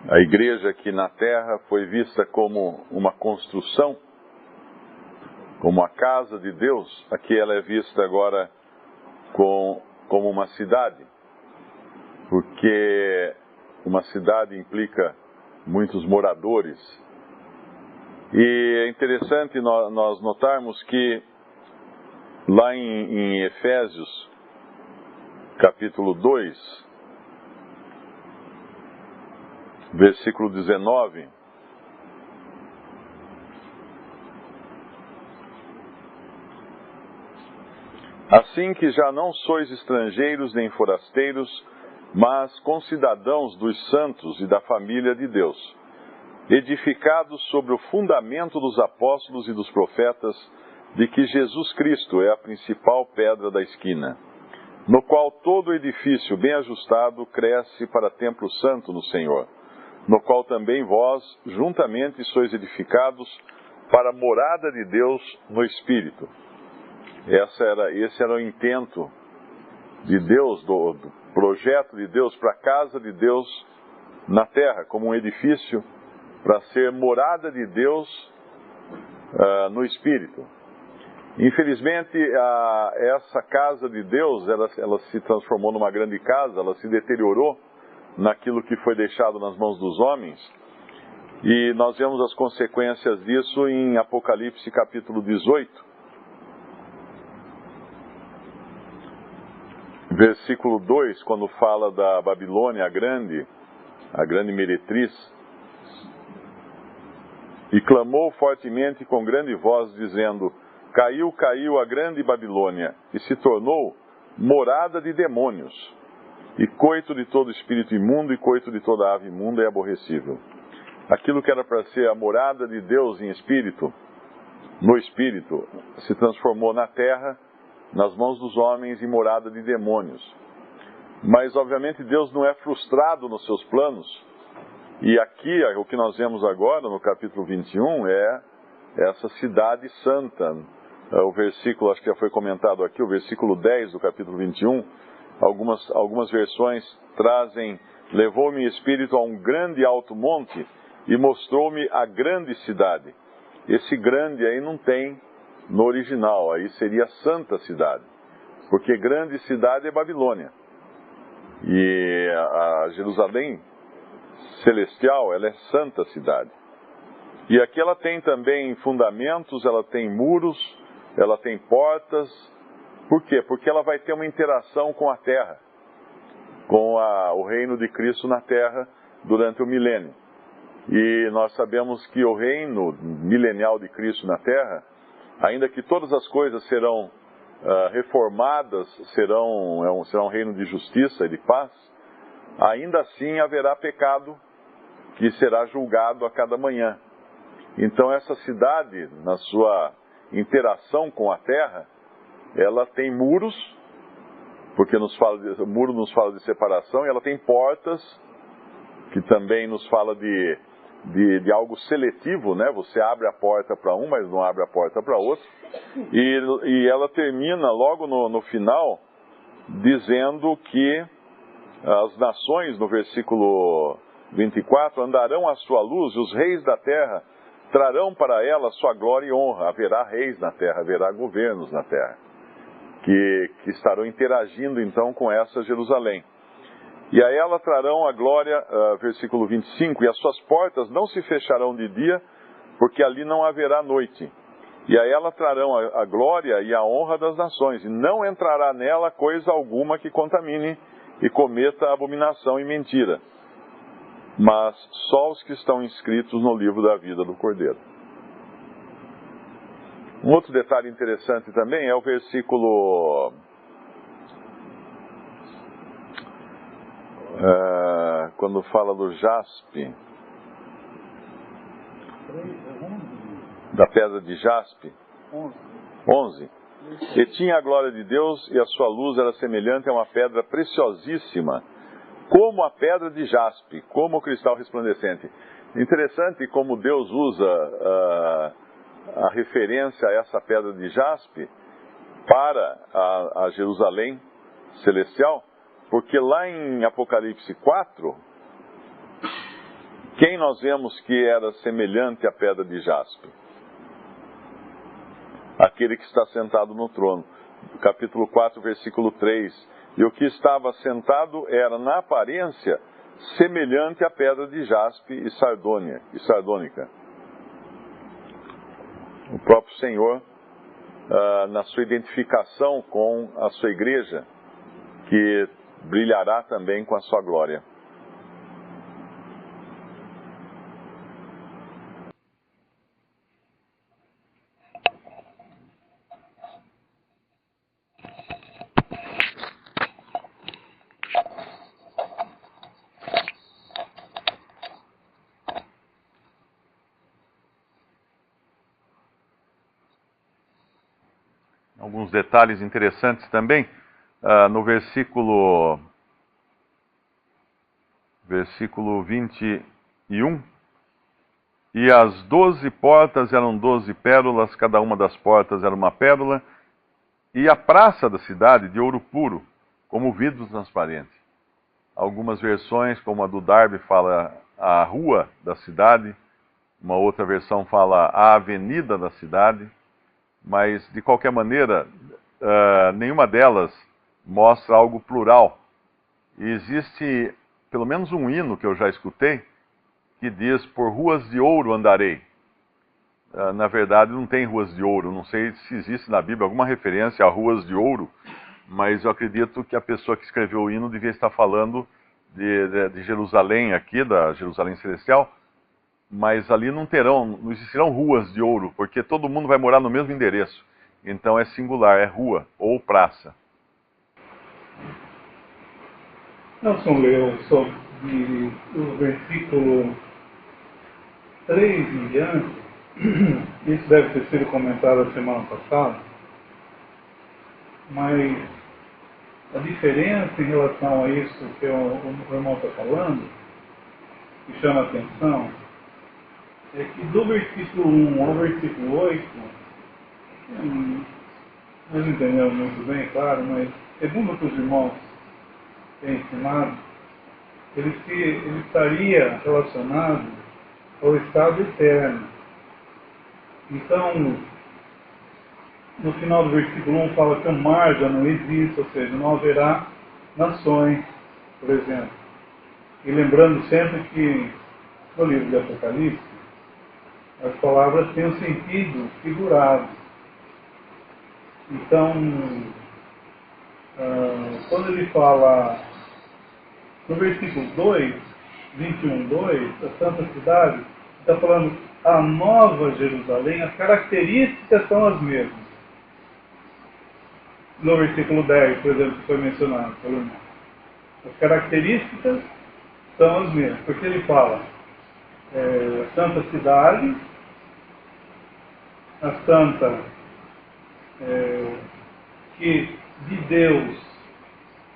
A igreja aqui na terra foi vista como uma construção, como a casa de Deus. Aqui ela é vista agora como uma cidade, porque uma cidade implica muitos moradores. E é interessante nós notarmos que lá em Efésios, capítulo 2, versículo 19, assim que já não sois estrangeiros nem forasteiros, mas concidadãos dos santos e da família de Deus, edificados sobre o fundamento dos apóstolos e dos profetas, de que Jesus Cristo é a principal pedra da esquina, no qual todo edifício bem ajustado cresce para templo santo no Senhor, no qual também vós, juntamente, sois edificados para a morada de Deus no Espírito. Esse era o intento de Deus, do projeto de Deus para a casa de Deus na terra, como um edifício para ser morada de Deus no Espírito. Infelizmente, essa casa de Deus, ela se transformou numa grande casa, ela se deteriorou naquilo que foi deixado nas mãos dos homens, e nós vemos as consequências disso em Apocalipse capítulo 18, versículo 2, quando fala da Babilônia a grande meretriz, e clamou fortemente com grande voz, dizendo: caiu, caiu a grande Babilônia, e se tornou morada de demônios, e coito de todo espírito imundo, e coito de toda ave imunda e aborrecível. Aquilo que era para ser a morada de Deus em espírito, no espírito, se transformou na terra, nas mãos dos homens, em morada de demônios. Mas, obviamente, Deus não é frustrado nos seus planos, e aqui, o que nós vemos agora, no capítulo 21, é essa cidade santa. O versículo, acho que já foi comentado aqui, o versículo 10 do capítulo 21, algumas versões trazem: levou-me o Espírito a um grande alto monte e mostrou-me a grande cidade. Esse grande aí não tem no original, aí seria santa cidade, porque grande cidade é Babilônia. E a Jerusalém celestial, ela é santa cidade. E aqui ela tem também fundamentos, ela tem muros, ela tem portas. Por quê? Porque ela vai ter uma interação com a terra, com o reino de Cristo na terra durante o milênio. E nós sabemos que o reino milenial de Cristo na terra, ainda que todas as coisas serão reformadas, serão um reino de justiça e de paz, ainda assim haverá pecado que será julgado a cada manhã. Então essa cidade, na sua interação com a terra, ela tem muros, porque o muro nos fala de separação, e ela tem portas, que também nos fala de algo seletivo, né? Você abre a porta para um, mas não abre a porta para outro. E ela termina logo no final, dizendo que as nações, no versículo 24, andarão à sua luz, e os reis da terra trarão para ela sua glória e honra. Haverá reis na terra, haverá governos na terra, que estarão interagindo então com essa Jerusalém. E a ela trarão a glória, versículo 25, e as suas portas não se fecharão de dia, porque ali não haverá noite. E a ela trarão a glória e a honra das nações, e não entrará nela coisa alguma que contamine e cometa abominação e mentira, mas só os que estão inscritos no livro da vida do Cordeiro. Um outro detalhe interessante também é o versículo quando fala do jaspe, da pedra de jaspe, 11. E tinha a glória de Deus, e a sua luz era semelhante a uma pedra preciosíssima, como a pedra de jaspe, como o cristal resplandecente. Interessante como Deus usa a referência a essa pedra de jaspe para a Jerusalém celestial, porque lá em Apocalipse 4, Quem nós vemos que era semelhante à pedra de jaspe? Aquele que está sentado no trono. Capítulo 4, versículo 3. E o que estava sentado era, na aparência, semelhante à pedra de jaspe e sardônica. O próprio Senhor, na sua identificação com a sua igreja, que brilhará também com a sua glória. Alguns detalhes interessantes também, no versículo 21, e as 12 portas eram 12 pérolas, cada uma das portas era uma pérola, e a praça da cidade de ouro puro, como vidro transparente. Algumas versões, como a do Darby, fala a rua da cidade, uma outra versão fala a avenida da cidade, mas, de qualquer maneira, nenhuma delas mostra algo plural. E existe pelo menos um hino que eu já escutei, que diz, por ruas de ouro andarei. Na verdade, não tem ruas de ouro. Não sei se existe na Bíblia alguma referência a ruas de ouro, mas eu acredito que a pessoa que escreveu o hino devia estar falando de Jerusalém aqui, da Jerusalém Celestial, mas ali não existirão ruas de ouro, porque todo mundo vai morar no mesmo endereço. Então é singular, é rua ou praça. Nelson leu sobre o versículo 3 em diante. Isso deve ter sido comentado a semana passada, mas a diferença em relação a isso que o irmão está falando, que chama a atenção, é que do versículo 1 ao versículo 8, nós não entendemos muito bem, claro, mas segundo o que os irmãos têm ensinado, ele estaria relacionado ao estado eterno. Então, no final do versículo 1 fala que o mar já não existe, ou seja, não haverá nações, por exemplo. E lembrando sempre que no livro de Apocalipse, as palavras têm um sentido figurado. Então, quando ele fala no versículo 2, 21:2, a Santa Cidade, está falando a Nova Jerusalém, as características são as mesmas. No versículo 10, por exemplo, que foi mencionado pelo irmão. As características são as mesmas, porque ele fala Santa Cidade, a Santa que de Deus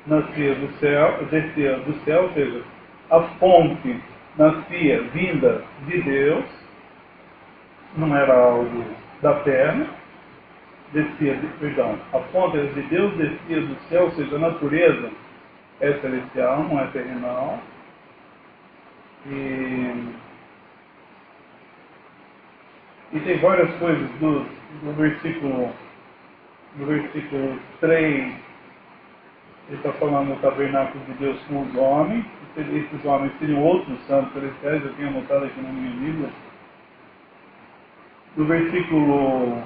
nascia do céu, descia do céu, ou seja, a fonte nascia vinda de Deus, não era algo da terra, a fonte de Deus descia do céu, ou seja, a natureza é celestial, não é terrenal. E tem várias coisas no versículo 3, ele está falando do tabernáculo de Deus com os homens. Esses homens seriam outros santos celestiais, eu tenho anotado aqui na minha Bíblia. No versículo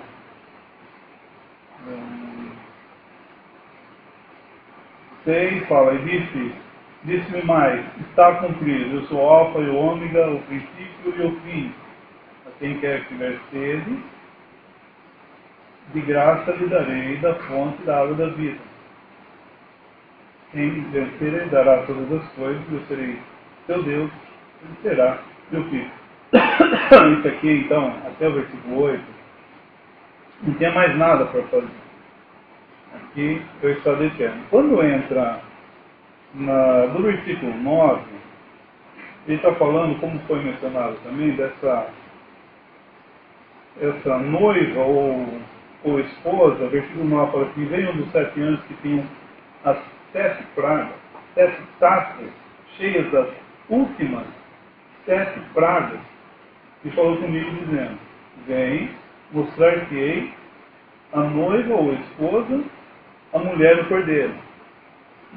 6 fala, e disse-me mais, está cumprido, eu sou o alfa e o ômega, o princípio e o fim. A quem quer que tiver sede, de graça lhe darei da fonte da água da vida. Quem vencer, ele dará todas as coisas, eu serei seu Deus, ele será meu filho. Isso aqui, então, até o versículo 8, não tinha mais nada para fazer. Aqui é o estado eterno. Quando entra no versículo 9, ele está falando, como foi mencionado também, essa noiva ou esposa. Versículo 9 fala assim, veio um dos 7 anos que tinham as 7 pragas, 7 taças cheias das últimas 7 pragas, e falou comigo dizendo: vem, mostrar-te-ei a noiva ou a esposa, a mulher do cordeiro.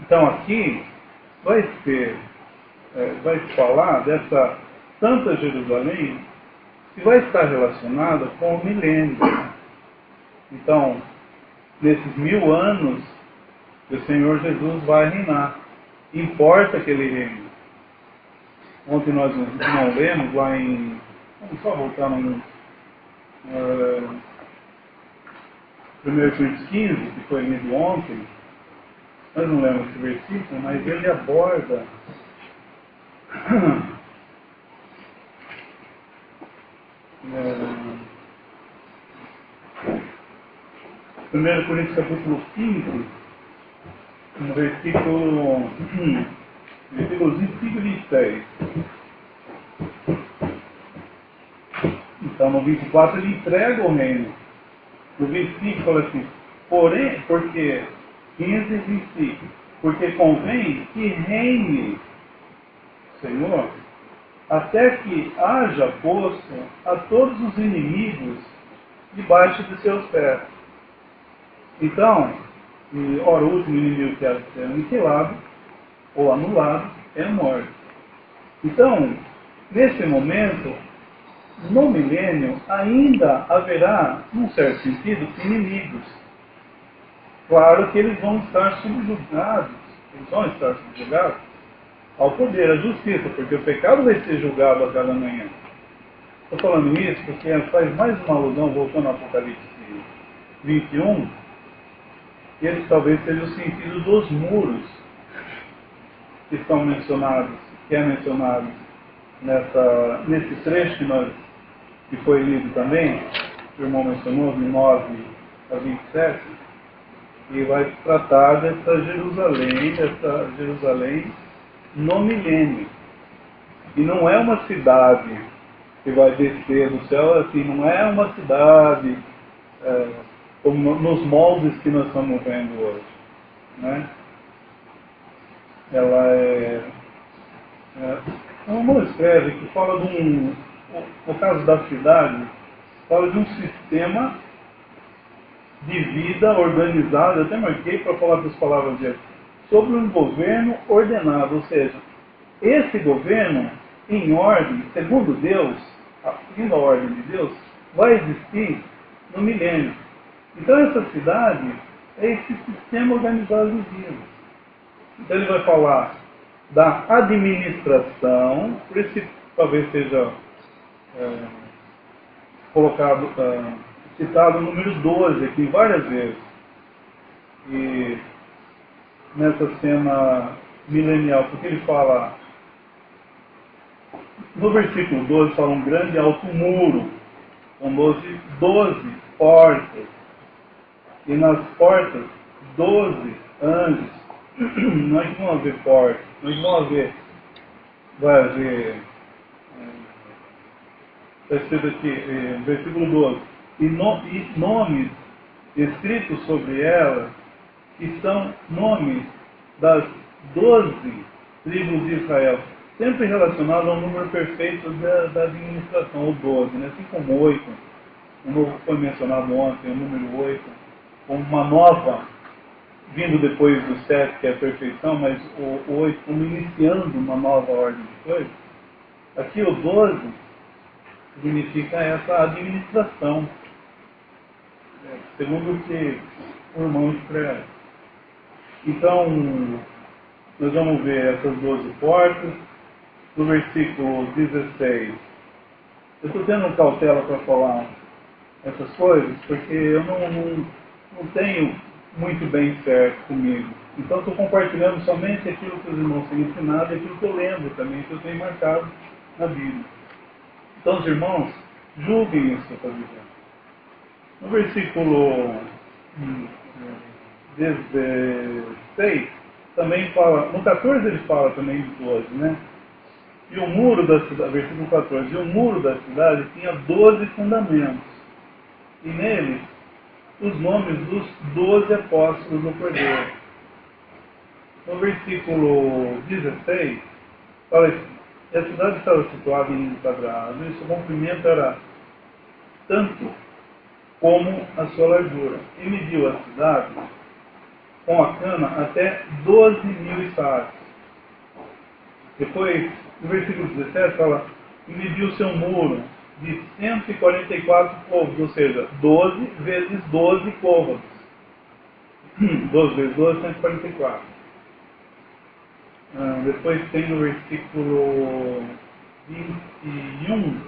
Então aqui vai se falar dessa Santa Jerusalém, que vai estar relacionada com o milênio. Então, nesses 1000 anos, o Senhor Jesus vai reinar. Importa que ele reine. Ontem nós não lemos lá em... Vamos só voltar no 1 Coríntios 15, que foi lido ontem. Nós não lemos esse versículo, mas ele aborda 1 Coríntios capítulo 15, no versículos 25 e 26. Então no 24 ele entrega o reino. No 25 fala assim, porém, porque 15 e 25, porque convém que reine o Senhor, até que haja posto a todos os inimigos debaixo de seus pés. Então, ora, o último inimigo que há de ser aniquilado ou anulado é a morte. Então, nesse momento, no milênio, ainda haverá, num certo sentido, inimigos. Claro que eles vão estar subjugados, ao poder, à justiça, porque o pecado vai ser julgado a cada manhã. Estou falando isso porque faz mais uma alusão, voltando ao Apocalipse 21, que esse talvez seja o sentido dos muros que estão mencionados, que é mencionado nesse trecho que foi lido também, que o irmão mencionou, de 9 a 27, e vai tratar dessa Jerusalém no milênio. E não é uma cidade que vai descer do céu, assim, não é uma cidade como nos moldes que nós estamos vendo hoje, né? Ela o irmão escreve que fala no caso da cidade, fala de um sistema de vida organizado, eu até marquei para falar das palavras dele, sobre um governo ordenado, ou seja, esse governo em ordem, segundo Deus, seguindo a ordem de Deus, vai existir no milênio. Então essa cidade é esse sistema organizado de vida. Então ele vai falar da administração, por isso que talvez seja citado o número 12 aqui várias vezes. E nessa cena milenial, porque ele fala, no versículo 12 fala um grande alto muro, com 12 portas, e nas portas 12 anjos. Não é que vão haver portas, não é que vai haver, está escrito aqui, versículo 12, e nomes escritos sobre ela, que são nomes das 12 tribos de Israel, sempre relacionado ao número perfeito da administração, o 12, né? Assim como 8, o novo foi mencionado ontem, o número 8, como uma nova, vindo depois do 7, que é a perfeição, mas o 8 como iniciando uma nova ordem de coisas. Aqui o 12 significa essa administração, segundo o que o irmão escreve. Então, nós vamos ver essas 12 portas. No versículo 16, eu estou tendo cautela para falar essas coisas, porque eu não tenho muito bem certo comigo. Então estou compartilhando somente aquilo que os irmãos têm ensinado e aquilo que eu lembro também, que eu tenho marcado na Bíblia. Então os irmãos, julguem isso que eu estou dizendo. No versículo 16, também fala, no 14 ele fala também de 12, né? E o muro da cidade, versículo 14, e o muro da cidade tinha 12 fundamentos, e neles os nomes dos 12 apóstolos do Cordeiro. No versículo 16, fala assim, E a cidade estava situada em quadrado, e seu comprimento era tanto como a sua largura. E mediu a cidade com a cana até 12.000 estades. Depois, no versículo 17, fala, e mediu seu muro de 144 côvados, ou seja, 12 vezes 12 côvados. 12 vezes 12, 144. Depois tem no versículo 21,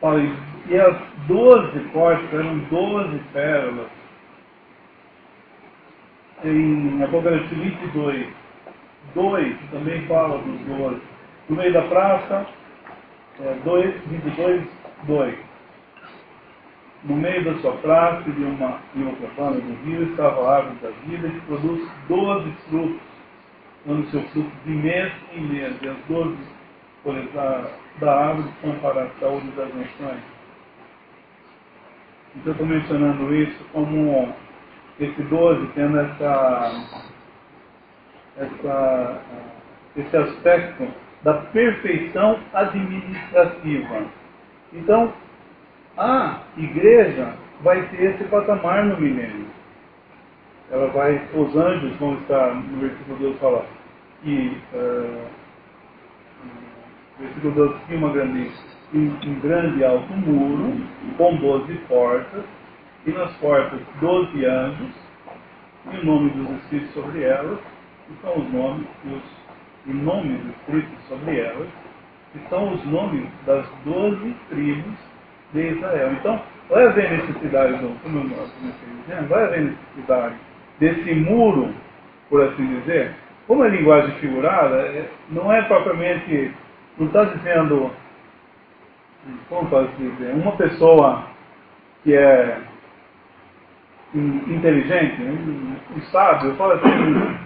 fala, e as 12 portas eram 12 pérolas. Em Apocalipse 22, 2 também fala dos 12. No meio da praça, 22, 2. No meio da sua praça e de outra banda do rio estava a árvore da vida, que produz 12 frutos, dando seu fruto de mês em mês. E as 12 folhas da árvore são para a saúde das nações. Então, estou mencionando isso como esse 12 tendo esse aspecto da perfeição administrativa. Então, a igreja vai ter esse patamar no milênio. Os anjos vão estar, no versículo 12 fala, no versículo 12, um grande alto muro, com 12 portas, e nas portas 12 anjos, e o nome dos escritos sobre elas, que são os nomes, e nomes escritos sobre elas, que são os nomes das 12 tribos de Israel. Então, vai haver necessidade, como eu comecei dizendo, vai haver necessidade desse muro, por assim dizer. Como é linguagem figurada, não é propriamente, não está dizendo, como posso dizer, uma pessoa que é inteligente, um sábio, fala assim,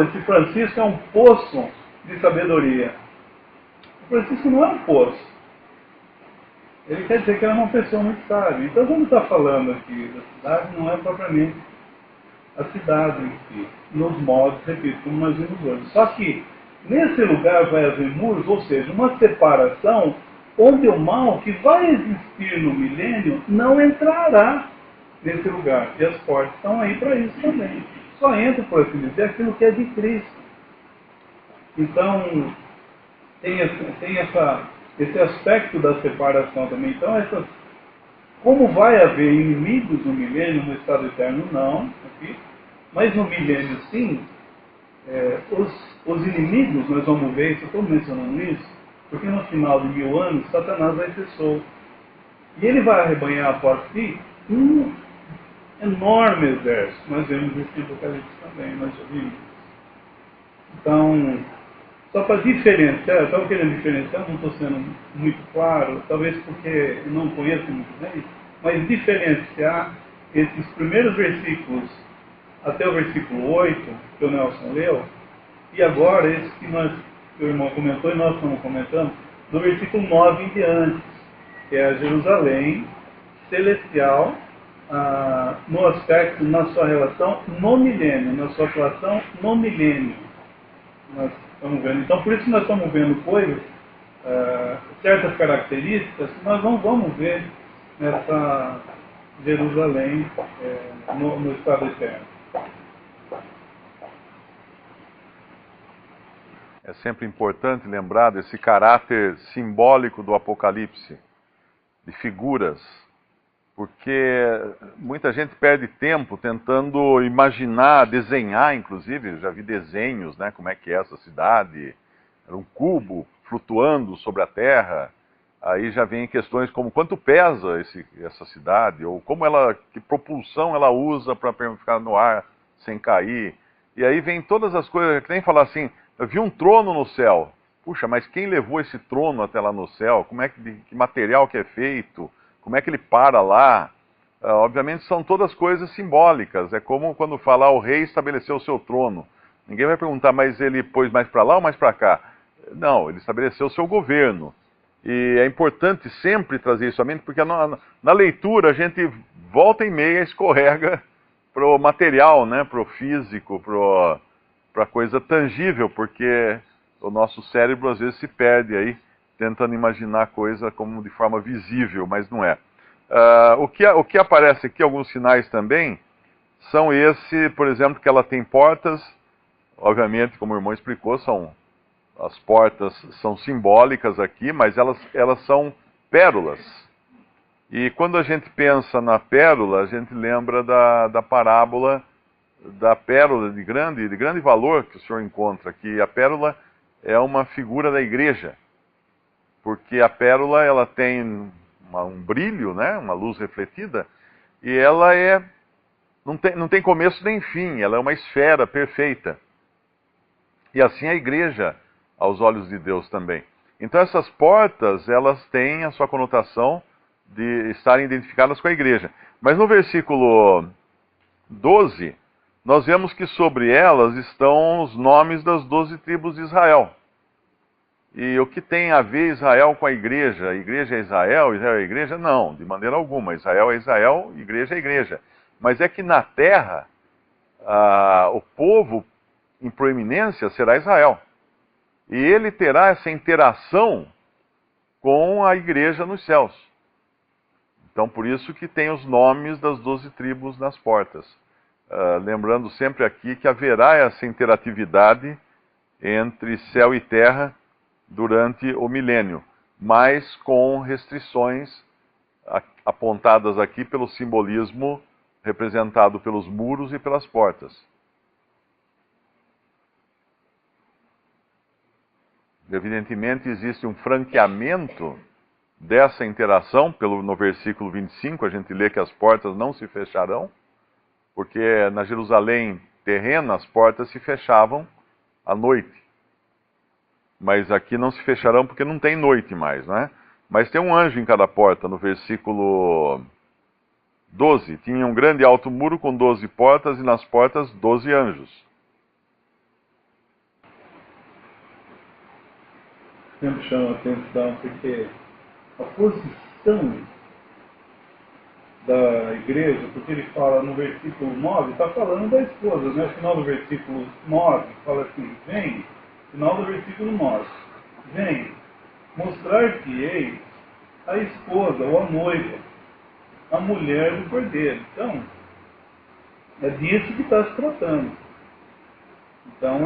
esse Francisco é um poço de sabedoria. O Francisco não é um poço. Ele quer dizer que ele é uma pessoa muito sábia. Então, quando está falando aqui da cidade, não é propriamente a cidade em si, nos modos, repito, como nós vimos hoje. Só que, nesse lugar vai haver muros, ou seja, uma separação onde o mal que vai existir no milênio não entrará nesse lugar. E as portas estão aí para isso também. Só entra, por assim dizer, aquilo que é de Cristo. Então, tem esse aspecto da separação também. Então, como vai haver inimigos no milênio, no estado eterno, não. Aqui, mas no milênio, sim. Os inimigos, nós vamos ver, eu estou mencionando isso, porque no final de 1000 anos, Satanás vai ser solto. E ele vai arrebanhar após si um enorme exército. Nós vemos isso em Apocalipse também, nós já vimos. Então, só para diferenciar, eu estava querendo diferenciar, não estou sendo muito claro, talvez porque eu não conheço muito bem, mas diferenciar esses primeiros versículos até o versículo 8, que o Nelson leu, e agora esse que o irmão comentou e nós estamos comentando, do versículo 9 em diante, que é a Jerusalém celestial, no aspecto, na sua relação no milênio, na sua atuação no milênio. Nós estamos vendo. Então, por isso nós estamos vendo coisas, certas características que nós não vamos ver nessa Jerusalém no estado eterno. É sempre importante lembrar desse caráter simbólico do Apocalipse, de figuras, porque muita gente perde tempo tentando imaginar, desenhar, inclusive, já vi desenhos, né, como é que é essa cidade, era um cubo flutuando sobre a terra, aí já vem questões como quanto pesa essa cidade, ou que propulsão ela usa para ficar no ar sem cair, e aí vem todas as coisas, que nem falar assim, eu vi um trono no céu, puxa, mas quem levou esse trono até lá no céu, que material que é feito, como é que ele para lá? Obviamente são todas coisas simbólicas. É como quando fala o rei estabeleceu o seu trono. Ninguém vai perguntar, mas ele pôs mais para lá ou mais para cá? Não, ele estabeleceu o seu governo. E é importante sempre trazer isso à mente, porque na leitura a gente volta e meia escorrega para o material, né? Para o físico, para a coisa tangível, porque o nosso cérebro às vezes se perde aí, tentando imaginar a coisa como de forma visível, mas não é. O que aparece aqui, alguns sinais também, são esse, por exemplo, que ela tem portas, obviamente, como o irmão explicou, as portas são simbólicas aqui, mas elas são pérolas. E quando a gente pensa na pérola, a gente lembra da parábola da pérola de grande valor que o senhor encontra, que a pérola é uma figura da igreja, porque a pérola ela tem um brilho, né, uma luz refletida, e ela não tem começo nem fim, ela é uma esfera perfeita. E assim a igreja, aos olhos de Deus também. Então essas portas, elas têm a sua conotação de estarem identificadas com a igreja. Mas no versículo 12, nós vemos que sobre elas estão os nomes das 12 tribos de Israel. E o que tem a ver Israel com a igreja? A igreja é Israel é a igreja? Não, de maneira alguma. Israel é Israel, igreja é igreja. Mas é que na terra, o povo em proeminência será Israel. E ele terá essa interação com a igreja nos céus. Então, por isso que tem os nomes das 12 tribos nas portas. Lembrando sempre aqui que haverá essa interatividade entre céu e terra durante o milênio, mas com restrições apontadas aqui pelo simbolismo representado pelos muros e pelas portas. Evidentemente, existe um franqueamento dessa interação, no versículo 25, a gente lê que as portas não se fecharão, porque na Jerusalém terrena as portas se fechavam à noite. Mas aqui não se fecharão porque não tem noite mais, não é? Mas tem um anjo em cada porta, no versículo 12. Tinha um grande alto muro com 12 portas e nas portas 12 anjos. Sempre chama a atenção porque a posição da igreja, porque ele fala no versículo 9, está falando da esposa, né? No final do versículo 9, fala assim, vem, final do versículo 9, vem, mostrar-te-ei a esposa ou a noiva, a mulher do cordeiro. Então, é disso que está se tratando. Então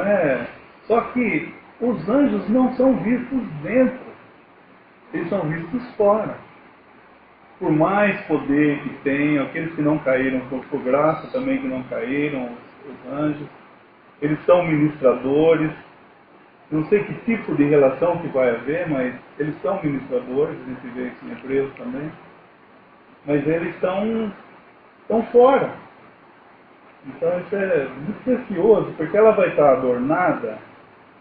só que os anjos não são vistos dentro, eles são vistos fora. Por mais poder que tenham, aqueles que não caíram, por graça também que não caíram, os anjos, eles são ministradores. Não sei que tipo de relação que vai haver, mas eles são ministradores, a gente vê isso em Hebreus também. Mas eles estão fora. Então isso é muito precioso, porque ela vai estar adornada,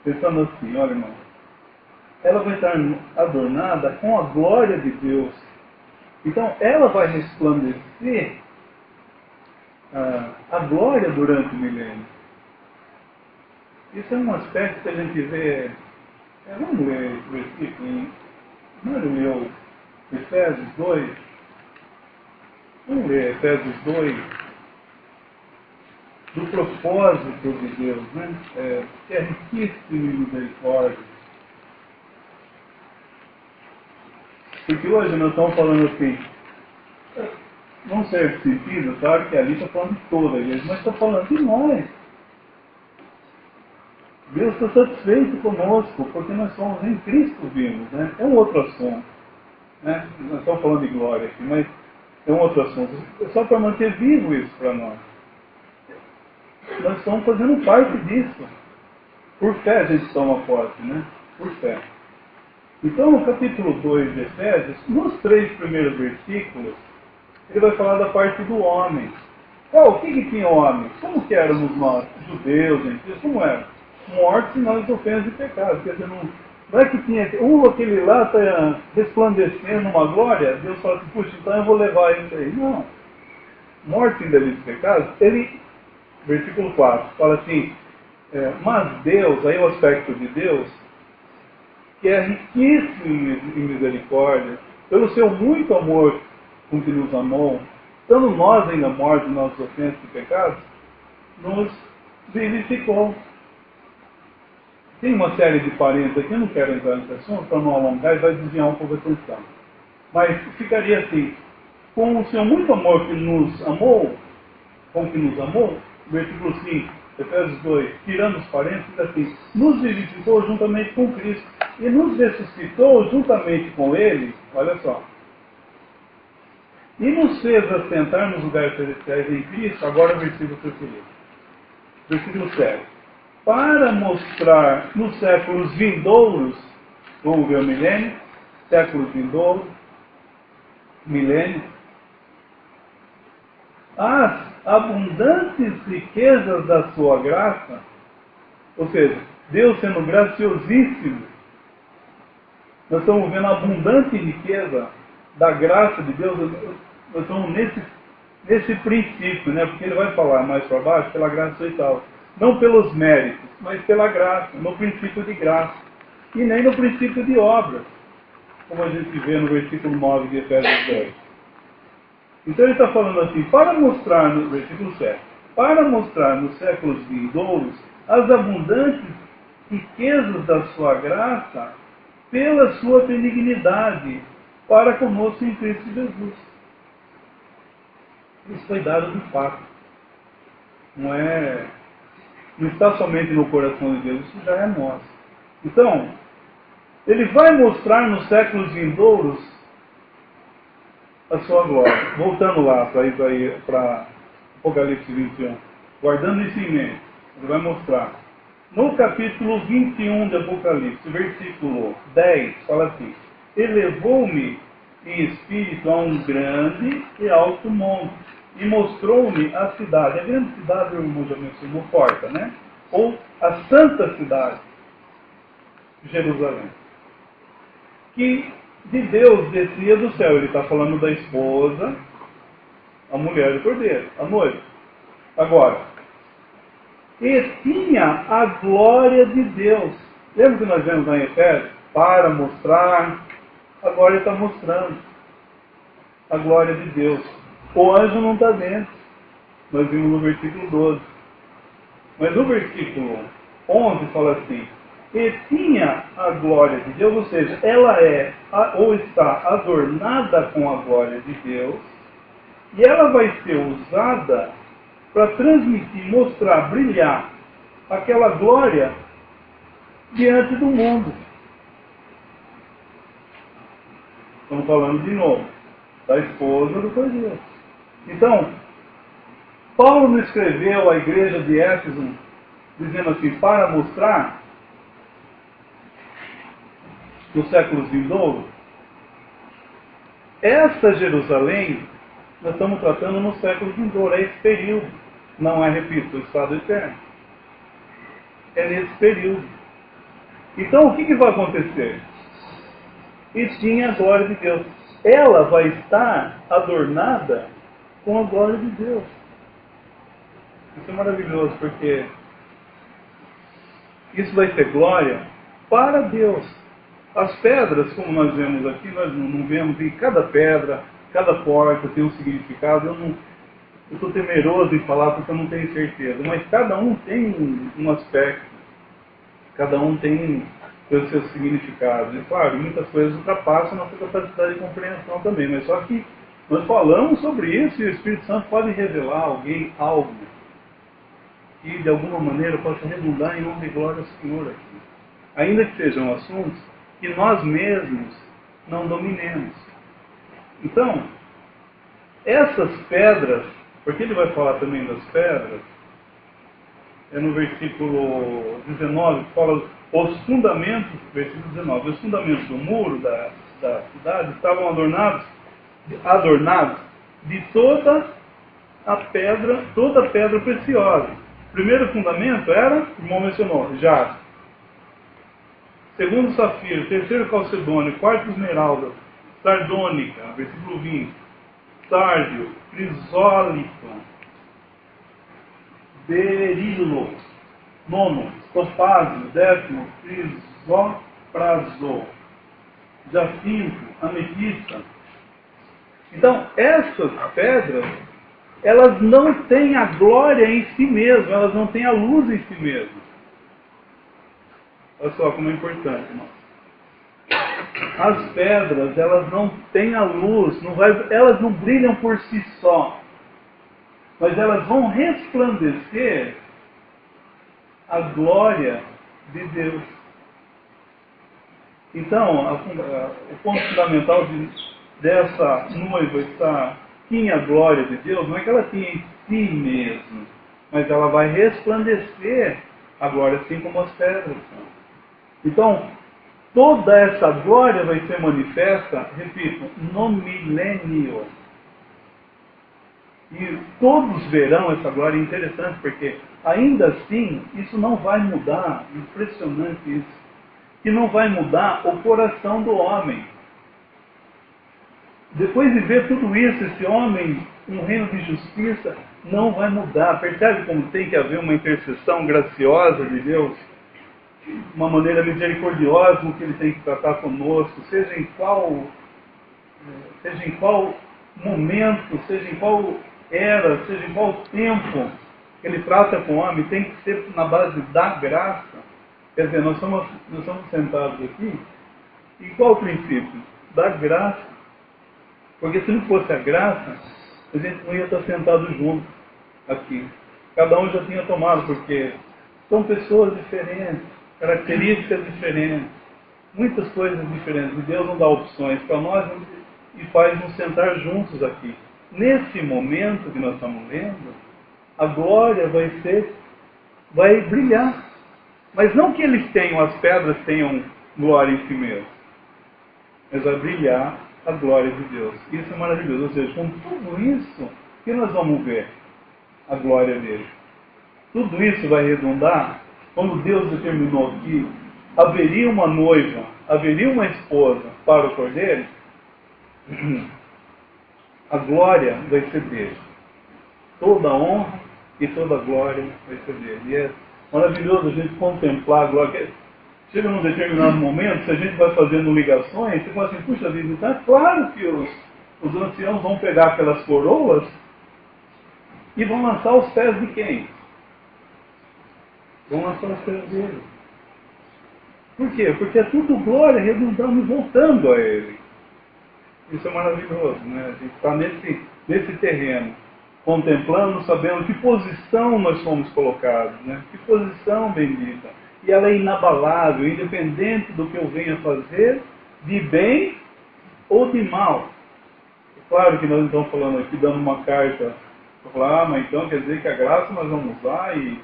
pensando assim, olha irmão, ela vai estar adornada com a glória de Deus. Então ela vai resplandecer a glória durante o milênio. Isso é um aspecto que a gente vê. Vamos ler esse versículo. Mário leu Efésios 2. Vamos ler Efésios 2. Do propósito de Deus, né? Que é riquíssimo em misericórdia. Porque hoje nós estamos falando assim, num certo sentido, claro que ali está falando de toda a igreja, mas está falando de nós. Deus está satisfeito conosco, porque nós somos em Cristo vivos, né? É um outro assunto, né? Nós estamos falando de glória aqui, mas é um outro assunto. É só para manter vivo isso para nós. Nós estamos fazendo parte disso. Por fé a gente toma posse, né? Por fé. Então, no capítulo 2 de Efésios, nos 3 primeiros versículos, ele vai falar da parte do homem. O que tinha o homem? Como que éramos nós, judeus, gentios? Como era? Mortos em nossas ofensas e pecados. Quer dizer, não é que tinha aquele lá está resplandecendo uma glória, Deus fala assim, puxa, então eu vou levar isso aí. Não. Mortos em delitos e pecados, versículo 4, fala assim, mas Deus, aí o aspecto de Deus, que é riquíssimo em misericórdia, pelo seu muito amor com que nos amou, estando nós ainda mortos em nossas ofensas e pecados, nos vivificou. Tem uma série de parentes aqui, eu não quero entrar nesse assunto para não alongar e vai desviar um pouco a atenção. Mas ficaria assim, com o seu muito amor que nos amou, com que nos amou, versículo 5, Efésios 2, tirando os parentes, diz assim, nos vivificou juntamente com Cristo e nos ressuscitou juntamente com Ele, olha só, e nos fez assentar nos lugares celestiais em Cristo, agora o versículo preferido. Versículo 7. Para mostrar nos séculos vindouros, vamos ver o milênio, séculos vindouros, milênio, as abundantes riquezas da sua graça, ou seja, Deus sendo graciosíssimo, nós estamos vendo a abundante riqueza da graça de Deus, nós estamos nesse princípio, né? Porque ele vai falar mais para baixo, pela graça e tal. Não pelos méritos, mas pela graça, no princípio de graça. E nem no princípio de obras, como a gente vê no versículo 9 de Efésios 2. Então ele está falando assim, para mostrar, no versículo 7, para mostrar nos séculos vindouros as abundantes riquezas da sua graça, pela sua benignidade, para conosco em Cristo Jesus. Isso foi dado de fato. Não está somente no coração de Deus, isso já é nosso. Então, ele vai mostrar nos séculos vindouros a sua glória. Voltando lá para Apocalipse 21. Guardando isso em mente, ele vai mostrar. No capítulo 21 de Apocalipse, versículo 10, fala assim, elevou-me em espírito a um grande e alto monte, e mostrou-me a cidade. A grande cidade, o irmão já mencionou, porta, né? Ou a santa cidade, Jerusalém, que de Deus descia do céu. Ele está falando da esposa, a mulher do cordeiro, a noiva. Agora, e tinha a glória de Deus. Lembra que nós vemos lá em Efésios? Para mostrar, agora ele está mostrando a glória de Deus. O anjo não está dentro. Nós vimos no versículo 12. Mas no versículo 11 fala assim, e tinha a glória de Deus, ou seja, ela é ou está adornada com a glória de Deus, e ela vai ser usada para transmitir, mostrar, brilhar aquela glória diante do mundo. Estamos falando de novo da esposa do Cordeiro. Então, Paulo não escreveu à igreja de Éfeso dizendo assim, para mostrar nos séculos vindouros, essa Jerusalém, nós estamos tratando no século vindouro, é esse período. Não é, repito, o estado eterno. É nesse período. Então, o que vai acontecer? E tinha a glória de Deus. Ela vai estar adornada com a glória de Deus. Isso é maravilhoso, porque isso vai ser glória para Deus. As pedras, como nós vemos aqui, nós não vemos, e cada pedra, cada porta tem um significado. Eu estou temeroso em falar porque eu não tenho certeza, mas cada um tem um aspecto, cada um tem os seus significados. E claro, muitas coisas ultrapassam a nossa capacidade de compreensão também, mas só que nós falamos sobre isso e o Espírito Santo pode revelar a alguém algo que de alguma maneira possa redundar em honra e glória ao Senhor aqui. Ainda que sejam assuntos que nós mesmos não dominemos. Então, essas pedras, porque ele vai falar também das pedras, é no versículo 19, que fala os fundamentos, versículo 19, os fundamentos do muro da cidade estavam adornados de toda pedra preciosa. O primeiro fundamento era, o irmão mencionou, jaspe. Segundo, safiro. Terceiro, calcedônio. Quarto, esmeralda. Sardônica, versículo 20. Sárdio, crisólito, berilo. Nono, topázio. Décimo, crisopraso. Jacinto, ametista. Então, essas pedras, elas não têm a glória em si mesmas, elas não têm a luz em si mesmas. Olha só como é importante, irmão. As pedras, elas não têm a luz, elas não brilham por si só, mas elas vão resplandecer a glória de Deus. Então, o ponto fundamental dessa noiva estar tinha a glória de Deus, não é que ela tinha em si mesma, mas ela vai resplandecer a glória, assim como as pedras são. Então, toda essa glória vai ser manifesta, repito, no milênio. E todos verão essa glória. Interessante, porque ainda assim, isso não vai mudar, impressionante isso, que não vai mudar o coração do homem. Depois de ver tudo isso, esse homem, um reino de justiça, não vai mudar. Percebe como tem que haver uma intercessão graciosa de Deus? Uma maneira misericordiosa no que Ele tem que tratar conosco, seja em qual momento, seja em qual era, seja em qual tempo Ele trata com o homem, tem que ser na base da graça. Quer dizer, nós estamos sentados aqui, e qual o princípio? Da graça. Porque se não fosse a graça, a gente não ia estar sentado junto aqui. Cada um já tinha tomado, porque são pessoas diferentes, características diferentes, muitas coisas diferentes. E Deus não dá opções para nós e faz nos sentar juntos aqui. Nesse momento que nós estamos lendo, a glória vai brilhar. Mas não que as pedras tenham glória em si mesmas, mas vai brilhar a glória de Deus. Isso é maravilhoso. Ou seja, com tudo isso, que nós vamos ver a glória dele. Tudo isso vai redundar, quando Deus determinou que haveria uma noiva, haveria uma esposa para o Cordeiro, a glória vai ser dele. Toda a honra e toda a glória vai ser dele. E é maravilhoso a gente contemplar a glória. Chega num determinado momento, se a gente vai fazendo ligações, você fala assim, puxa vida, então é claro que os anciãos vão pegar aquelas coroas e vão lançar os pés de quem? Vão lançar os pés dele. Por quê? Porque é tudo glória redundando e voltando a ele. Isso é maravilhoso, né? A gente está nesse terreno, contemplando, sabendo que posição nós fomos colocados, né? Que posição bendita. E ela é inabalável, independente do que eu venha fazer, de bem ou de mal. É claro que nós estamos falando aqui, dando uma carta, para falar, mas então quer dizer que a graça nós vamos usar e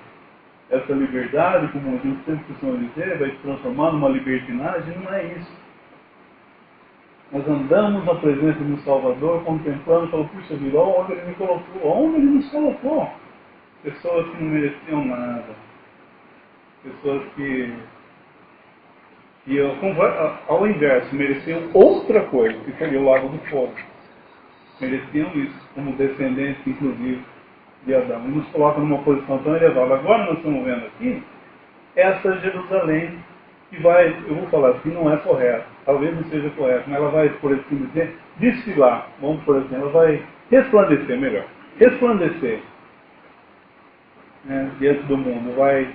essa liberdade, como a gente sempre costuma dizer, vai se transformar numa libertinagem. Não é isso. Nós andamos na presença do Salvador, contemplando, falando, puxa vida, onde Ele me colocou, onde Ele nos colocou. Pessoas que não mereciam nada. Pessoas que ao inverso, mereciam outra coisa, que seria o lago do fogo. Mereciam isso, como descendentes, inclusive, de Adão. E nos colocam numa posição tão elevada. Agora nós estamos vendo aqui, essa Jerusalém, que vai, eu vou falar assim, não é correto. Talvez não seja correto, mas ela vai, por assim dizer, desfilar. Vamos por assim, ela vai resplandecer, melhor. Resplandecer, né, diante do mundo. Vai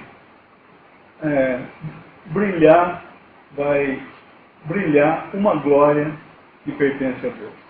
brilhar uma glória que pertence a Deus.